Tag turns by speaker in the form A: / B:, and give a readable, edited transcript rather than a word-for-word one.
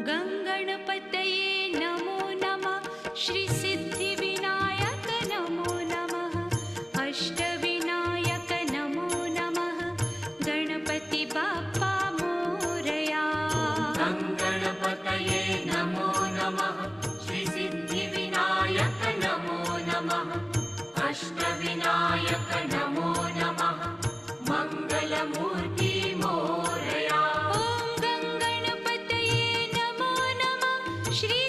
A: गङ्गणपतये नमो नमः। श्रीसिद्धिविनायक नमो नमः। अष्टविनायक नमो नमः। गणपति बाप्पा मोरया।
B: गङ्गणपतये नमो नमः। श्रीसिद्धिविनायक नमो नमः। अष्टविनायक नमो नमः। मङ्गलमूर्ति मोरया।
A: ॐ गङ्गणपतये नमो नमः। श्री